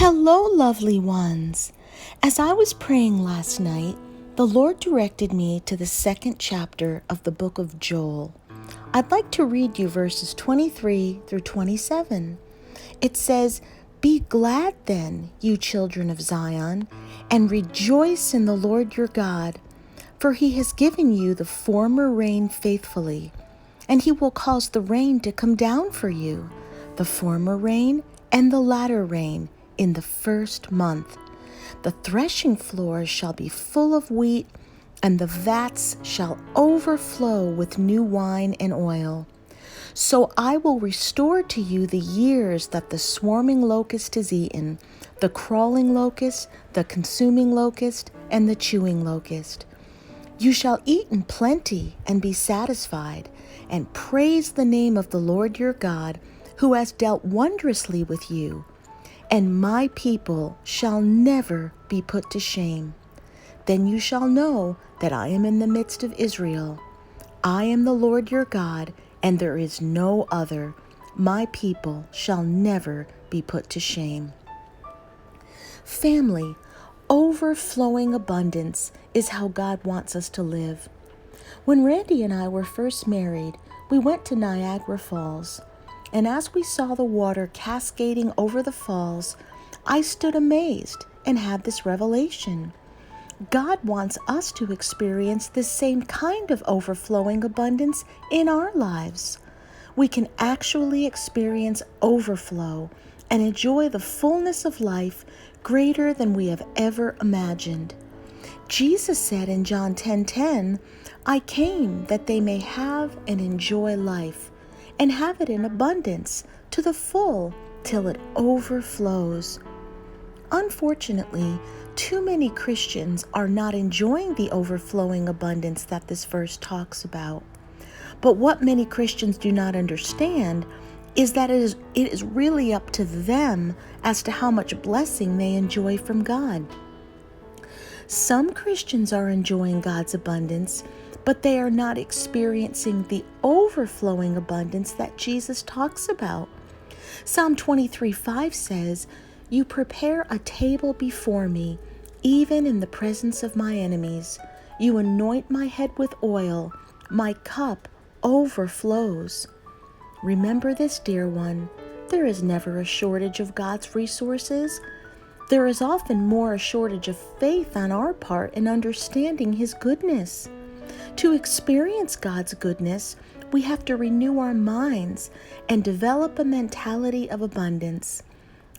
Hello, lovely ones. As I was praying last night, the Lord directed me to the second chapter of the book of Joel. I'd like to read you verses 23 through 27. It says, "Be glad then, you children of Zion, and rejoice in the Lord your God, for he has given you the former rain faithfully, and he will cause the rain to come down for you, the former rain and the latter rain, in the first month. The threshing floors shall be full of wheat, and the vats shall overflow with new wine and oil. So I will restore to you the years that the swarming locust has eaten, the crawling locust, the consuming locust, and the chewing locust. You shall eat in plenty and be satisfied, and praise the name of the Lord your God, who has dealt wondrously with you. And my people shall never be put to shame. Then you shall know that I am in the midst of Israel. I am the Lord your God, and there is no other. My people shall never be put to shame." Family, overflowing abundance is how God wants us to live. When Randy and I were first married, we went to Niagara Falls. And as we saw the water cascading over the falls, I stood amazed and had this revelation. God wants us to experience the same kind of overflowing abundance in our lives. We can actually experience overflow and enjoy the fullness of life greater than we have ever imagined. Jesus said in John 10:10, "I came that they may have and enjoy life, and have it in abundance to the full till it overflows." Unfortunately, too many Christians are not enjoying the overflowing abundance that this verse talks about. But what many Christians do not understand is that it is really up to them as to how much blessing they enjoy from God. Some Christians are enjoying God's abundance, but they are not experiencing the overflowing abundance that Jesus talks about. Psalm 23:5 says, "You prepare a table before me, even in the presence of my enemies. You anoint my head with oil, my cup overflows." Remember this, dear one, there is never a shortage of God's resources. There is often more a shortage of faith on our part in understanding His goodness. To experience God's goodness, we have to renew our minds and develop a mentality of abundance.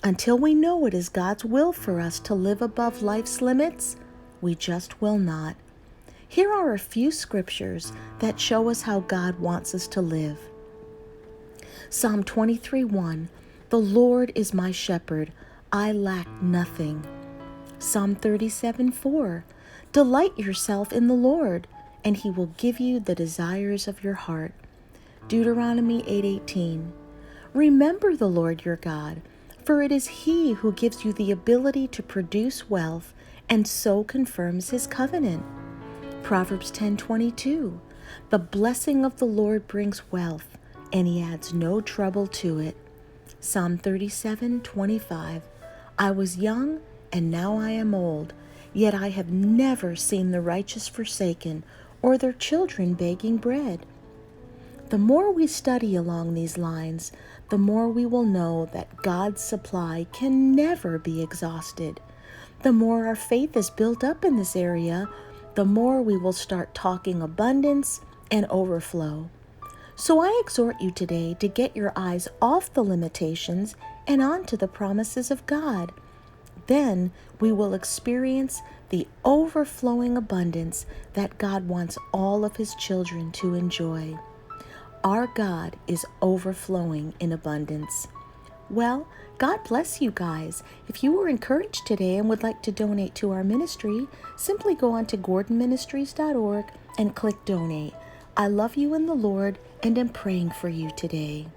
Until we know it is God's will for us to live above life's limits, we just will not. Here are a few scriptures that show us how God wants us to live. Psalm 23:1, "The Lord is my shepherd, I lack nothing." Psalm 37:4, "Delight yourself in the Lord, and He will give you the desires of your heart." Deuteronomy 8:18, "Remember the Lord your God, for it is He who gives you the ability to produce wealth and so confirms His covenant." Proverbs 10:22, "The blessing of the Lord brings wealth, and He adds no trouble to it." Psalm 37:25, "I was young, and now I am old, yet I have never seen the righteous forsaken, or their children begging bread." The more we study along these lines, the more we will know that God's supply can never be exhausted. The more our faith is built up in this area, the more we will start talking abundance and overflow. So I exhort you today to get your eyes off the limitations and onto the promises of God. Then we will experience the overflowing abundance that God wants all of His children to enjoy. Our God is overflowing in abundance. Well, God bless you guys. If you were encouraged today and would like to donate to our ministry, simply go on to gordonministries.org and click donate. I love you in the Lord and am praying for you today.